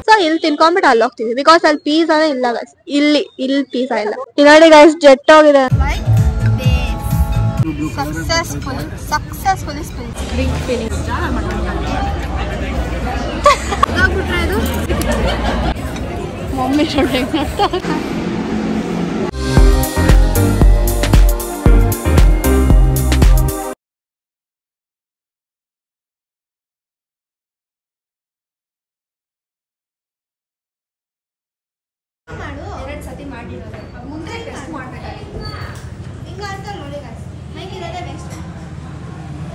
So ಇಲ್ಲಿ ತಿನ್ಕೊಂಡ್ಬಿಟ್ಟು ಅಲ್ಲಿ ಹೋಗ್ತೀವಿ ಬಿಕಾಸ್ ಅಲ್ಲಿ ಪೀಸಾನೇ ಇಲ್ಲ ಗೈಸ್. ಇಲ್ಲಿ ಪೀಸಾ ಇಲ್ಲ. ನೋಡಿ ಗೈಸ್ ಜೆಟ್ ಹೋಗಿದೆ. ಸಕ್ಸಸ್ಫುಲಿ ಗ್ರೀನ್ ಫೀಲಿಂಗ್ ಇದು ಮಮ್ಮಿ ನೋಡಿ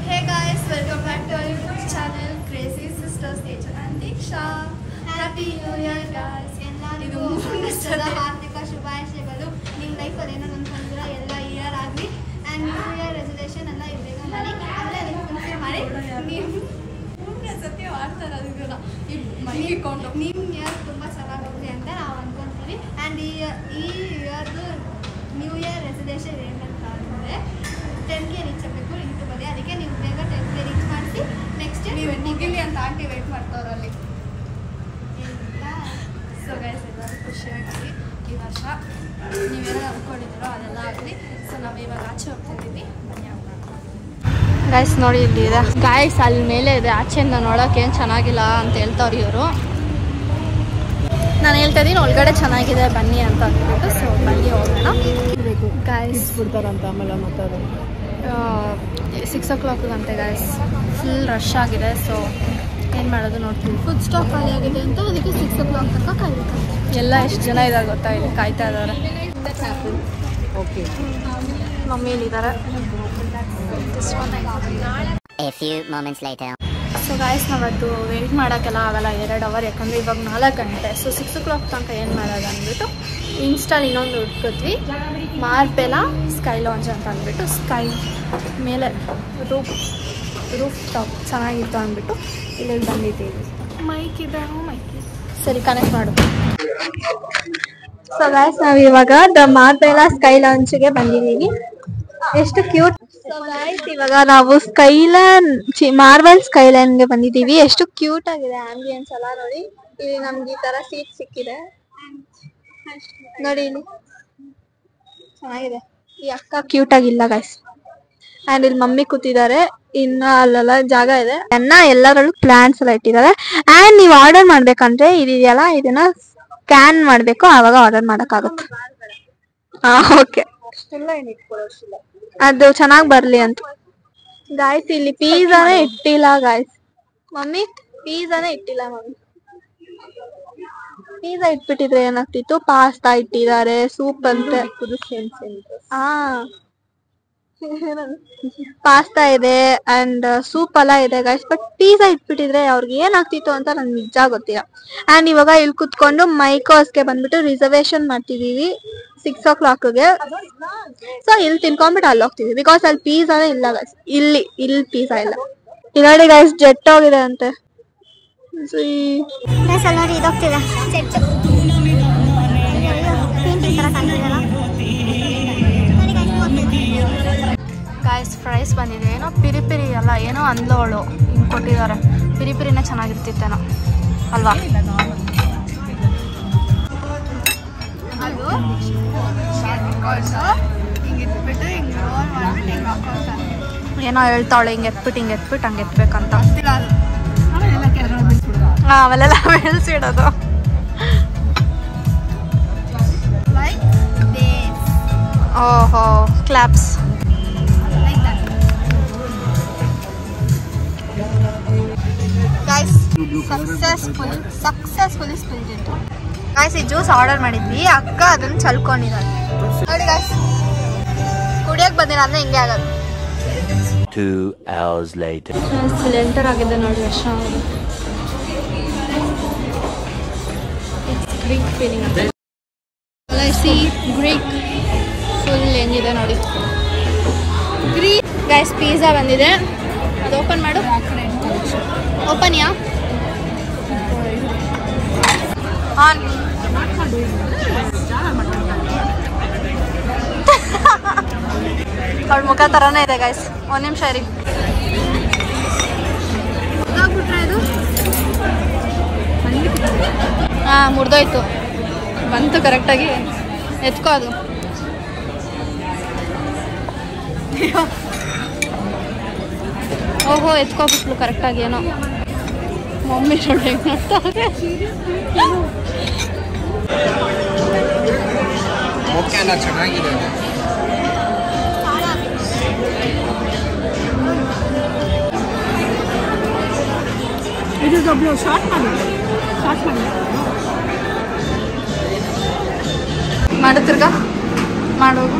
Hey guys, welcome back to our YouTube channel Crazy Sisters Teacher and Diksha. Happy New Year guys. ಎಲ್ಲರಿಗೂ ಹಾರ್ದಿಕ ಶುಭಾಶಯಗಳು. ನಿಮ್ಮ ಲೈಫಲ್ಲಿ ಏನೋ ಅನ್ಕೊಂಡಿರೋ ಎಲ್ಲ ಇಯರ್ ಆಗಲಿ ಆ್ಯಂಡ್ ನ್ಯೂ ಇಯರ್ ರೆಸಲ್ಯೂಷನ್ ಎಲ್ಲ ಬೇಗ ಮಾಡಿ ಅಲ್ಲೇ ಫುಲ್ಫಿಲ್ ಮಾಡಿ ನಿಮ್ಮ ಸತ್ಯ ಮಾಡ್ತಾರೆ ಅದನ್ನ ನಿಮ್ಮ ಇಯರ್ ತುಂಬ ಚೆನ್ನಾಗಿ ಹೋಗಲಿ ಅಂತ ನಾವು ಅಂದ್ಕೊತೀವಿ. ಆ್ಯಂಡ್ ಈ ಇಯರ್ದು ನ್ಯೂ ಇಯರ್ ರೆಸಲ್ಯೂಷನ್ ಏನಂತ ಅಂದರೆ 10K ರೀಚ್ ಆಗಬೇಕು ಯೂಟ್ಯೂಬಲ್ಲಿ. ಅದಕ್ಕೆ ನೀವು ಬೇಗ 10K ರೀಚ್ ಮಾಡಿಸಿ ನೆಕ್ಸ್ಟ್ ನೀವು ಮುಗಿಲಿ ಅಂತ ಆಂಟಿ ವೆಯ್ಟ್ ಮಾಡ್ತಾವ್ರು ಅಲ್ಲಿ. ಸೊ ಗೈಸ್ ಎಲ್ಲರೂ ಖುಷಿಯಾಗಿ ಈ ವರ್ಷ ನೀವೆಲ್ಲ ಅಂದ್ಕೊಂಡಿದ್ದೀರೋ ಅದೆಲ್ಲ ಆಗಲಿ. ಸೊ ನಾವು ಇವಾಗ ಆಚೆ ಹೋಗ್ತಿದ್ದೀವಿ, ಬನ್ನಿ ಹೋಗೋಣ. ಗೈಸ್ ನೋಡಿ ಇಲ್ಲಿ ಇದೆ ಗೈಸ್, ಅಲ್ಲಿ ಮೇಲೆ ಇದೆ. ಆಚೆಯಿಂದ ನೋಡೋಕೆ ಏನು ಚೆನ್ನಾಗಿಲ್ಲ ಅಂತ ಹೇಳ್ತಾವ್ರು ಇವರು. ನಾನು ಹೇಳ್ತಾ ಇದ್ದೀನಿ ಒಳಗಡೆ ಚೆನ್ನಾಗಿದೆ ಬನ್ನಿ ಅಂತ ಅಂದ್ಬಿಟ್ಟು. ಸೊ ಬನ್ನಿ ಹೋಗೋಣ ಗೈಸ್. ಬಿಡ್ತಾರಂತ ಆಮೇಲೆ ಮಾತಾಡೋದು 6 o'clock ಗಂಟೆ ಗೈಸ್. ಫುಲ್ ರಶ್ ಆಗಿದೆ. ಸೊ ಏನು ಮಾಡೋದು ನೋಡ್ತೀವಿ. ಫುಡ್ ಸ್ಟಾಕ್ ಖಾಲಿ ಆಗಿದೆ ಅಂತ ಅದಕ್ಕೆ 6 o'clock ತನಕ ಕಾಯ್ಬೇಕು. ಎಲ್ಲ ಎಷ್ಟು ಜನ ಇದ್ದಾರೆ ಗೊತ್ತಾ, ಇಲ್ಲಿ ಕಾಯ್ತಾ ಇದ್ದಾರೆ. ಓಕೆ ಮಮ್ಮಿ ಇಲ್ಲಿದ್ದಾರೆ. A few moments later. So guys ನಾವತ್ತು ವೆಯ್ಟ್ ಮಾಡೋಕ್ಕೆಲ್ಲ ಆಗಲ್ಲ 2 hour, ಯಾಕಂದರೆ ಇವಾಗ 4 ಗಂಟೆ. ಸೊ 6 o'clock ತನಕ ಏನು ಮಾಡೋದು ಅಂದ್ಬಿಟ್ಟು ಇನ್ಸ್ಟಾಲ್ ಇನ್ನೊಂದು ಹುಡ್ಕಿದ್ವಿ, ಮಾರ್ಬೆಲಾ ಸ್ಕೈ ಲಾಂಜ್ ಅಂತ ಅಂದ್ಬಿಟ್ಟು. ಸ್ಕೈ ಮೇಲೆ ರೂಫ್ ಟಾಪ್ ಚೆನ್ನಾಗಿತ್ತು ಅಂದ್ಬಿಟ್ಟು ಇಲ್ಲಿ ಬಂದಿದ್ದೀವಿ. ಮೈಕ್ ಇದೆ ಸರಿ ಕನೆಕ್ಟ್ ಮಾಡು. ಸೊ ಗಾಯ್ಸ್ ನಾವು ಇವಾಗ ದ ಮಾರ್ಬೆಲಾ ಸ್ಕೈ ಲಾಂಚ್ಗೆ ಬಂದಿದ್ದೀವಿ. ಎಷ್ಟು ಕ್ಯೂಟ್. ಸೊ ಗಾಯ್ಸ್ ಇವಾಗ ನಾವು ಮಾರ್ಬಲ್ ಸ್ಕೈಲೈನ್ಗೆ ಬಂದಿದ್ದೀವಿ. ಎಷ್ಟು ಕ್ಯೂಟ್ ಆಗಿದೆ ಆಂಬಿಯನ್ಸ್ ಎಲ್ಲ ನೋಡಿ. ಇಲ್ಲಿ ನಮ್ಗೆ ಈ ತರ ಸೀಟ್ ಸಿಕ್ಕಿದೆ ನೋಡಿ, ಇಲ್ಲಿ ಚೆನ್ನಾಗಿದೆ. ಈ ಅಕ್ಕ ಕ್ಯೂಟ್ ಆಗಿಲ್ಲ ಗೈಸ್. ಅಂಡ್ ಇಲ್ಲಿ ಮಮ್ಮಿ ಕೂತಿದ್ದಾರೆ. ಇನ್ನ ಅಲ್ಲೆಲ್ಲ ಜಾಗ ಇದೆ. ಎಲ್ಲರಲ್ಲೂ ಪ್ಲಾಂಟ್ಸ್ ಎಲ್ಲ ಇಟ್ಟಿದ್ದಾರೆ. ಅಂಡ್ ನೀವು ಆರ್ಡರ್ ಮಾಡ್ಬೇಕಂದ್ರೆ ಇದೆಯಲ್ಲ, ಇದನ್ನ ಸ್ಕ್ಯಾನ್ ಮಾಡ್ಬೇಕು, ಆವಾಗ ಆರ್ಡರ್ ಮಾಡಕ್ಕಾಗುತ್ತೆ. ಓಕೆ, ಅದು ಚೆನ್ನಾಗಿ ಬರ್ಲಿ ಅಂತ. ಗಾಯ್ಸ್ ಇಲ್ಲಿ ಪೀಸಾನೇ ಇಟ್ಟಿಲ್ಲ ಗಾಯ್ಸ್. ಮಮ್ಮಿ ಪೀಸಾನೇ ಇಟ್ಟಿಲ್ಲ. ಮಮ್ಮಿ ಪೀಸಾ ಇಟ್ಬಿಟ್ಟಿದ್ರೆ ಏನಾಗ್ತಿತ್ತು. ಪಾಸ್ತಾ ಇಟ್ಟಿದ್ದಾರೆ, ಸೂಪ್ ಅಂತೆ. ಪಾಸ್ತಾ ಇದೆ ಅಂಡ್ ಸೂಪ್ ಎಲ್ಲ ಇದೆ ಗೈಸ್. ಬಟ್ ಪೀಸಾ ಇಟ್ಬಿಟ್ಟಿದ್ರೆ ಅವ್ರಿಗೆ ಏನಾಗ್ತಿತ್ತು ಅಂತ ನನ್ಗೆ ನಿಜ ಗೊತ್ತಿಲ್ಲ. ಅಂಡ್ ಇವಾಗ ಇಲ್ಲಿ ಕುತ್ಕೊಂಡು ಮೈಕೋಸ್ಗೆ ಬಂದ್ಬಿಟ್ಟು ರಿಸರ್ವೇಶನ್ ಮಾಡ್ತಿದೀವಿ 6 o'clockಗೆ. ಸೊ ಇಲ್ಲಿ ತಿನ್ಕೊಂಡ್ಬಿಟ್ಟು ಅಲ್ಲಿ ಹೋಗ್ತೀವಿ ಬಿಕಾಸ್ ಅಲ್ಲಿ ಪೀಸಾನೇ ಇಲ್ಲ ಗೈಸ್. ಇಲ್ಲಿ ಪೀಸಾ ಇಲ್ಲ. ನೋಡಿ ಗೈಸ್ ಜೆಟ್ ಹೋಗಿದೆ ಅಂತೆ. ನೋಡಿ ಇದೋಗ್ತಿದೆ ಗಾಯ್ಸ್ ಫ್ರೈಸ್ ಬಂದಿದೆ. ಏನೋ ಪಿರಿ ಪಿರಿ ಅಲ್ಲ, ಏನೋ ಅಂದ್ಲೋಳು ಹಿಂಗೆ ಕೊಟ್ಟಿದ್ದಾರೆ. ಪಿರಿ ಪಿರಿನೇ ಚೆನ್ನಾಗಿರ್ತಿತ್ತೇನೋ ಅಲ್ವಾ. ಏನೋ ಹೇಳ್ತಾವಳೆ, ಹಿಂಗೆ ಎತ್ಬಿಟ್ಟು ಹಂಗೆ ಎತ್ಬೇಕಂತ. ಅವೆಲ್ಲ ಬೆಳೆಸಿಡೋದು. ಓಹೋ ಕ್ಲಾಪ್ಸ್. ಸಕ್ಸಸ್ಫುಲಿ ಸ್ಪಿಲ್ಡ್ ಇಟ್ಟು ಗಾಯ್ಸ್. ಈ ಜ್ಯೂಸ್ ಆರ್ಡರ್ ಮಾಡಿದ್ವಿ, ಅಕ್ಕ ಅದನ್ನ ಚಲ್ಕೊಂಡಿದ್ದಾರೆ ನೋಡಿ ಗಾಯ್ಸ್. ಕುಡಿಯಕ್ ಬಂದಿಲ್ಲ ಅಂದ್ರೆ ಹಿಂಗೆ ಆಗೋದು. 2 hours later. ಸಿಲಿಂಡರ್ ಆಗಿದೆ ನೋಡಿ ಎಷ್ಟು ಗ್ರೀಕ್ ಫೀಲಿಂಗ್ ಅಂತ. ಗ್ರೀಕ್ ಫುಲ್ ಹೆಂಗಿದೆ ನೋಡಿ. ಗ್ರೀಕ್ ಗೈಸ್ ಪಿಜ್ಜಾ ಬಂದಿದೆ. ಅದು ಓಪನ್ ಮಾಡು. Open yeah on. ಅವಳ ಮುಖ ತರಾನೇ ಇದೆ ಗೈಸ್. 1 ನಿಮಿಷ ಇರಿ. ಇದು ಮುರಿದೋಯ್ತು. ಬಂತು ಕರೆಕ್ಟಾಗಿ, ಎತ್ಕೋ ಅದು. ಓಹೋ ಎತ್ಕೊಬಿಟ್ಲು ಕರೆಕ್ಟಾಗಿ. ಏನೋ ಮಮ್ಮಿ ನೋಡಿ ಹೆಂಗೆ ನೋಡ್ತಾರೆ. ಚೆನ್ನಾಗಿದೆ. ಇದು ಡಬ್ಲ್ಯೂ ಶಾರ್ಟ್ ಮಾಡಿ ಮಾಡು ತಿರ್ಗ ಮಾಡೋದು.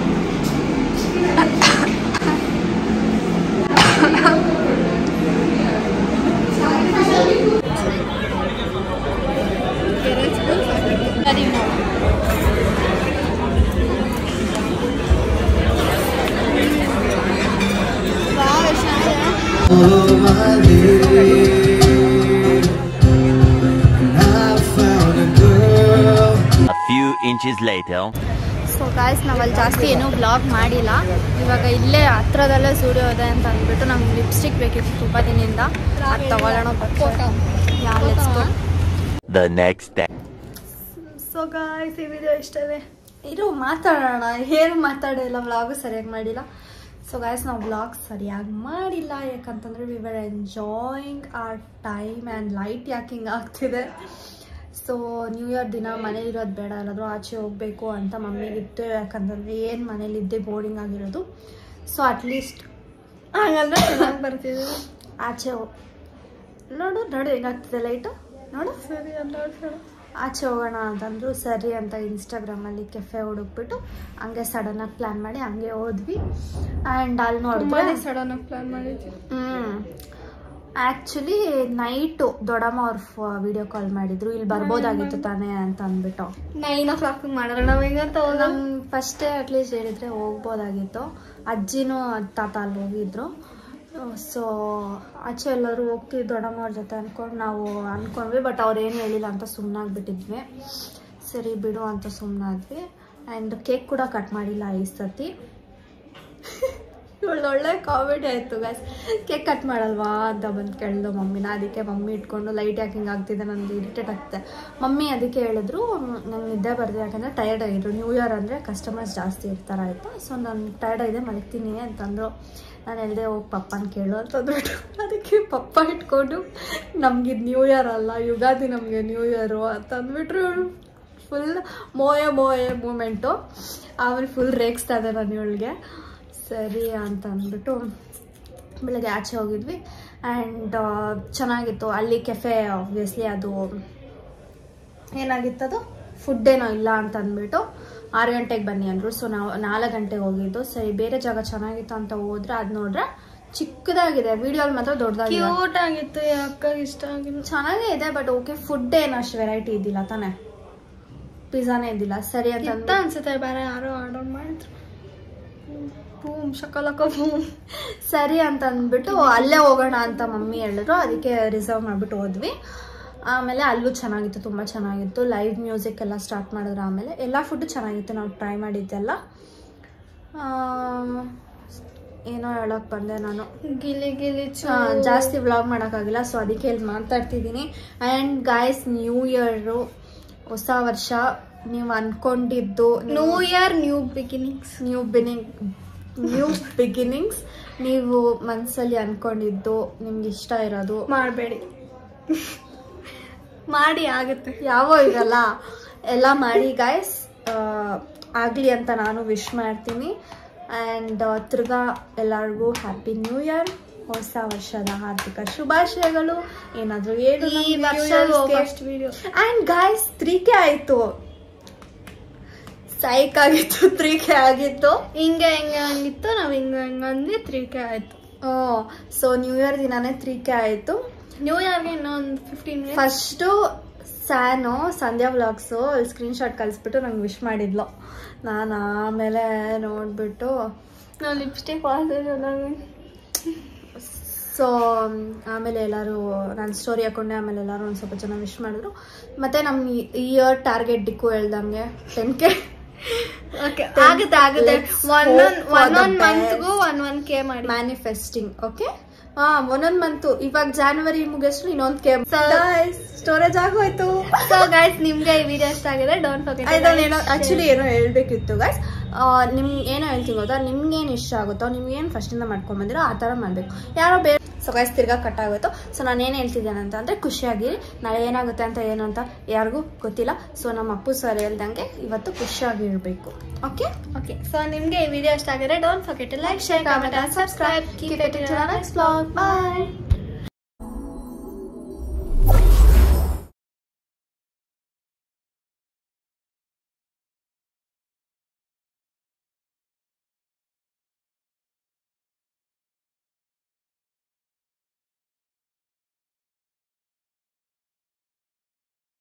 A few inches later. So guys ನಾವಲ್ಲಿ ಜಾಸ್ತಿ ಏನೂ ವ್ಲಾಗ್ ಮಾಡಿಲ್ಲ. ಇವಾಗ ಇಲ್ಲೇ ಹತ್ರದಲ್ಲೇ ಸೂರ್ಯೋದಯ ಅಂತ ಅಂದ್ಬಿಟ್ಟು ನಮ್ಗೆ ಲಿಪ್ಸ್ಟಿಕ್ ಬೇಕಿತ್ತು ತುಂಬ ದಿನದಿಂದ. ಅದು ತಗೊಳ್ಳೋಣ The next day. So guys ಈ ವಿಡಿಯೋ ಇಷ್ಟವೇ. ಇದು ಮಾತಾಡೋಣ, ಏನು ಮಾತಾಡಿಲ್ಲ, ವ್ಲಾಗು ಸರಿಯಾಗಿ ಮಾಡಿಲ್ಲ. ಸೊ ಗಾಯ್ಸ್ ನಾವು ವ್ಲಾಗ್ ಸರಿಯಾಗಿ ಮಾಡಿಲ್ಲ ಯಾಕಂತಂದರೆ we were enjoying our time and light ಯಾಕೆ ಹಿಂಗೆ ಆಗ್ತಿದೆ. ಸೊ ನ್ಯೂ ಇಯರ್ ದಿನ ಮನೇಲಿರೋದು ಬೇಡ, ಎಲ್ಲಾದರೂ ಆಚೆ ಹೋಗಬೇಕು ಅಂತ ಮಮ್ಮಿಗಿತ್ತು. ಯಾಕಂತಂದರೆ ಏನು ಮನೇಲಿದ್ದೆ ಬೋರಿಂಗ್ ಆಗಿರೋದು. ಸೊ ಅಟ್ಲೀಸ್ಟ್ ಹಾಗಂದ್ರೆ ಚೆನ್ನಾಗಿ ಬರ್ತಿದೆ. ಆಚೆ ನೋಡು ಹೆಂಗಾಗ್ತಿದೆ ಲೈಟು ನೋಡು. ಸರಿ ಅಂತ ಆಚೆ ಹೋಗೋಣ ಅಂತಂದ್ರು. ಸರಿ ಅಂತ ಇನ್ಸ್ಟಾಗ್ರಾಮಲ್ಲಿ ಕೆಫೆ ಹುಡುಕ್ಬಿಟ್ಟು ಹಂಗೆ ಸಡನ್ನಾಗಿ ಪ್ಲ್ಯಾನ್ ಮಾಡಿ ಹಂಗೆ ಹೋದ್ವಿ. ಆ್ಯಂಡ್ ಅಲ್ಲಿ ನೋಡಿದ್ರೆ ಸಡನ್ನಾಗಿ ಪ್ಲ್ಯಾನ್ ಮಾಡಿದ್ವಿ. ಆ್ಯಕ್ಚುಲಿ ನೈಟು ದೊಡ್ಡಮ್ಮ ಅವ್ರು ವಿಡಿಯೋ ಕಾಲ್ ಮಾಡಿದ್ರು, ಇಲ್ಲಿ ಬರ್ಬೋದಾಗಿತ್ತು ತಾನೇ ಅಂತ ಅಂದ್ಬಿಟ್ಟು. 9 o'clock ಮಾಡೋಣ ನಂಗೆ ಫಸ್ಟೇ ಅಟ್ಲೀಸ್ಟ್ ಹೇಳಿದರೆ ಹೋಗ್ಬೋದಾಗಿತ್ತು. ಅಜ್ಜಿನೂ ತಾತ ಅಲ್ಲಿ ಹೋಗಿದ್ರು. ಸೊ ಆಚೆ ಎಲ್ಲರೂ ಹೋಗ್ತೀವಿ ದೊಡ್ಡಮ್ಮ ಅವ್ರ ಜೊತೆ ನಾವು ಅಂದ್ಕೊಂಡ್ವಿ. ಬಟ್ ಅವ್ರೇನು ಹೇಳಿಲ್ಲ ಅಂತ ಸುಮ್ಮನಾಗ್ಬಿಟ್ಟಿದ್ವಿ. ಸರಿ ಬಿಡು ಅಂತ ಸುಮ್ಮನಾದ್ವಿ. ಆ್ಯಂಡ್ ಕೇಕ್ ಕೂಡ ಕಟ್ ಮಾಡಿಲ್ಲ ಈ ಸತಿ. ಒಳ್ಳೆ ಕಾಮಿಡಿ ಆಯಿತು ಗಾಯ್ಸ್. ಕೇಕ್ ಕಟ್ ಮಾಡಲ್ವಾ ಅಂತ ಬಂದು ಕೇಳಿದ್ರು ಮಮ್ಮಿನ. ಅದಕ್ಕೆ ಮಮ್ಮಿ ಇಟ್ಕೊಂಡು ಲೈಟ್ ಯಾಕೆ ಹಿಂಗೆ ಆಗ್ತಿದೆ, ನನಗೆ ಇರಿಟೇಟ್ ಆಗ್ತಿದೆ. ಮಮ್ಮಿ ಅದಕ್ಕೆ ಹೇಳಿದ್ರು ನಂಗೆ ನಿದ್ದೆ ಬರ್ದೆ ಯಾಕಂದರೆ ಟಯರ್ಡ್ ಆಗಿದ್ರು. ನ್ಯೂ ಇಯರ್ ಅಂದರೆ ಕಸ್ಟಮರ್ಸ್ ಜಾಸ್ತಿ ಇರ್ತಾರಾಯ್ತು. ಸೊ ನಾನು ಟಯರ್ಡ್ ಆಗಿದೆ ಮಲಗ್ತೀನಿ ಅಂತಂದರು. ನಾನು ಹೇಳಿದೆ ಹೋಗಿ ಪಪ್ಪನ ಕೇಳು ಅಂತಂದ್ಬಿಟ್ಟು ಅದಕ್ಕೆ ಪಪ್ಪ ಇಟ್ಕೊಂಡು ನಮಗಿದು ನ್ಯೂ ಇಯರ್ ಅಲ್ಲ ಯುಗಾದಿ, ನಮಗೆ ನ್ಯೂ ಇಯರು ಅಂತ ಅಂದ್ಬಿಟ್ರು. ಫುಲ್ ಮೋಯೆ ಮೂಮೆಂಟು. ಆಮೇಲೆ ಫುಲ್ ರೇಗಿಸ್ತಾ ಇದೆ ನಾನು ಇವಳಿಗೆ. ಸರಿ ಅಂತ ಅಂದ್ಬಿಟ್ಟು ಬೆಳಗ್ಗೆ ಆಚೆ ಹೋಗಿದ್ವಿ. ಆ್ಯಂಡ್ ಚೆನ್ನಾಗಿತ್ತು ಅಲ್ಲಿ ಕೆಫೆ. ಆಬ್ವಿಯಸ್ಲಿ ಅದು ಏನಾಗಿತ್ತದು ಫುಡ್ ಏನೋ ಇಲ್ಲ ಅಂತ ಅಂದ್ಬಿಟ್ಟು 6 ಗಂಟೆಗೆ ಬನ್ನಿ ಅಂದರು. ಸೊ ನಾವು 4 ಗಂಟೆಗೆ ಹೋಗಿದ್ದು. ಸರಿ ಬೇರೆ ಜಾಗ ಚೆನ್ನಾಗಿತ್ತು ಅಂತ ಹೋದ್ರೆ ಅದು ನೋಡ್ರೆ ಚಿಕ್ಕದಾಗಿದೆ. ವಿಡಿಯೋಲ್ಲಿ ಮಾತ್ರ ದೊಡ್ಡದಾಗಿದೆ. ಕ್ಯೂಟ್ ಆಗಿತ್ತು, ಅಕ್ಕಗೆ ಇಷ್ಟ ಆಗಿಲ್ಲ. ಚೆನ್ನಾಗೇ ಇದೆ ಬಟ್ ಓಕೆ. ಫುಡ್ ಏನು ಅಷ್ಟು ವೆರೈಟಿ ಇದ್ದಿಲ್ಲ ತಾನೇ, ಪಿಜ್ಜಾನೇ ಇದ್ದಿಲ್ಲ. ಸರಿ ಅಂತ ಅನ್ಸುತ್ತೆ ಬೇರೆ ಯಾರೋ ಆರ್ಡರ್ ಮಾಡಿದ್ರು. Boom Shakalaka boom. ಸರಿ ಅಂತ ಅಂದ್ಬಿಟ್ಟು ಅಲ್ಲೇ ಹೋಗೋಣ ಅಂತ ಮಮ್ಮಿ ಹೇಳಿದ್ರು. ಅದಕ್ಕೆ ರಿಸರ್ವ್ ಮಾಡಿಬಿಟ್ಟು ಹೋದ್ವಿ. ಆಮೇಲೆ ಅಲ್ಲೂ ಚೆನ್ನಾಗಿತ್ತು, ತುಂಬ ಚೆನ್ನಾಗಿತ್ತು. ಲೈವ್ ಮ್ಯೂಸಿಕ್ ಎಲ್ಲ ಸ್ಟಾರ್ಟ್ ಮಾಡಿದ್ರು. ಆಮೇಲೆ ಎಲ್ಲ ಫುಡ್ಡು ಚೆನ್ನಾಗಿತ್ತು, ನಾವು ಟ್ರೈ ಮಾಡಿದ್ದೆಲ್ಲ. ಏನೋ ಹೇಳೋಕ್ಕೆ ಬಂದೆ ನಾನು, ಗಿಲಿ ಜಾಸ್ತಿ ವ್ಲಾಗ್ ಮಾಡೋಕ್ಕಾಗಿಲ್ಲ. ಸೊ ಅದಕ್ಕೆ ಇಲ್ಲಿ ಮಾತಾಡ್ತಿದ್ದೀನಿ. ಆ್ಯಂಡ್ ಗಾಯ್ಸ್ ನ್ಯೂ ಇಯರು ಹೊಸ ವರ್ಷ, ನೀವು ಅಂದ್ಕೊಂಡಿದ್ದು ನ್ಯೂ ಇಯರ್ ನ್ಯೂ ಬಿಗಿನಿಂಗ್ಸ್ ನೀವು ಮನಸ್ಸಲ್ಲಿ ಅಂದ್ಕೊಂಡಿದ್ದು ನಿಮ್ಗೆ ಇಷ್ಟ ಇರೋದು ಮಾಡಬೇಡಿ. ಮಾಡಿ ಆಗುತ್ತೆ, ಯಾವೋ ಇರಲ್ಲ, ಎಲ್ಲ ಮಾಡಿ ಗಾಯ್ಸ್. ಆಗಲಿ ಅಂತ ನಾನು ವಿಶ್ ಮಾಡ್ತೀನಿ. ಆ್ಯಂಡ್ ತಿರ್ಗಾ ಎಲ್ಲರಿಗೂ ಹ್ಯಾಪಿ ನ್ಯೂ ಇಯರ್, ಹೊಸ ವರ್ಷದ ಹಾರ್ದಿಕ ಶುಭಾಶಯಗಳು. ಏನಾದರೂ ಹೇಳು. ಆ್ಯಂಡ್ ಗಾಯ್ಸ್ 3K ಆಯಿತು, ಸೈಕ್ ಆಗಿತ್ತು. 3K ಆಗಿತ್ತು. ಹಿಂಗೆ ಆಗಿತ್ತು, ನಾವು ಹಿಂಗಂದ್ರೆ 3K ಆಯಿತು. ಸೊ ನ್ಯೂ ಇಯರ್ ದಿನಾನೇ 3K ಆಯಿತು. ನ್ಯೂ ಇಯರ್ಗೆ ಇನ್ನೊಂದು 15 minutes. ಫಸ್ಟು ಸ್ಯಾನು ಸಂಧ್ಯಾ ವ್ಲಾಗ್ಸು ಅಲ್ಲಿ ಸ್ಕ್ರೀನ್ಶಾಟ್ ಕಳಿಸ್ಬಿಟ್ಟು ನಂಗೆ ವಿಶ್ ಮಾಡಿದ್ಲು. ನಾನು ಆಮೇಲೆ ನೋಡಿಬಿಟ್ಟು ನಾವು ಲಿಪ್ಸ್ಟಿಕ್ ಸೊ ಆಮೇಲೆ ಎಲ್ಲರೂ ನಾನು ಸ್ಟೋರಿ ಹಾಕೊಂಡೆ. ಆಮೇಲೆ ಎಲ್ಲರೂ ಒಂದು ಸ್ವಲ್ಪ ಜನ ವಿಶ್ ಮಾಡಿದ್ರು. ಮತ್ತು ನಮ್ಮ ಇಯರ್ ಟಾರ್ಗೆಟ್ ಡಿಕ್ಕು ಹೇಳ್ದಂಗೆ 10K. ಓಕೆ ಆಗುತ್ತೆ ಒಂದೊಂದು ಮಂತ್ಗೂ 1K ಮಾಡಿ ಮ್ಯಾನಿಫೆಸ್ಟಿಂಗ್. ಓಕೆ ಒಂದೊಂದ್ ಮಂತು ಇವಾಗ ಜಾನ್ವರಿ ಮುಗಿಸ್ರು ಇನ್ನೊಂದ್ ಕೇಮ್ ಸ್ಟೋರೇಜ್ ಆಗೋಯ್ತು. ಸೊ ಗೈಸ್ ನಿಮ್ಗೆ ಈ ವಿಡಿಯೋ ಇಷ್ಟ ಆಗಿದೆ ಡೋಂಟ್ ಫರ್ಗೆಟ್ ಆಕ್ಚುಲಿ ಏನೋ ಹೇಳ್ಬೇಕಿತ್ತು ಗೈಸ್. ನಿಮ್ಗೆ ಏನೋ ಹೇಳ್ತೀನಿ ಗೊತ್ತಾ, ನಿಮ್ಗೇನು ಇಷ್ಟ ಆಗುತ್ತೋ ನಿಮ್ಗೇನು ಫಸ್ಟಿಂದ ಮಾಡ್ಕೊಂಡ್ ಬಂದಿರೋ ಆ ಥರ ಮಾಡ್ಬೇಕು. ಯಾರೋ ಬೇರೆ ಸೊ ಗೈಸ್ ತಿರ್ಗಾ ಕಟ್ ಆಗೋಯ್ತು. ಸೊ ನಾನು ಏನು ಹೇಳ್ತಿದ್ದೇನೆ ಅಂತಂದ್ರೆ ಖುಷಿಯಾಗಿರಿ. ನಾಳೆ ಏನಾಗುತ್ತೆ ಅಂತ ಏನು ಅಂತ ಯಾರಿಗೂ ಗೊತ್ತಿಲ್ಲ. ಸೊ ನಮ್ಮ ಅಪ್ಪು ಸರ್ ಹೇಳ್ದಂಗೆ ಇವತ್ತು ಖುಷಿಯಾಗಿರ್ಬೇಕು. ಓಕೆ. ಸೊ ನಿಮ್ಗೆ ಈ ವಿಡಿಯೋ ಇಷ್ಟ ಆಗಿದ್ರೆ don't forget like share comment and subscribe. Keep it in next vlog. By.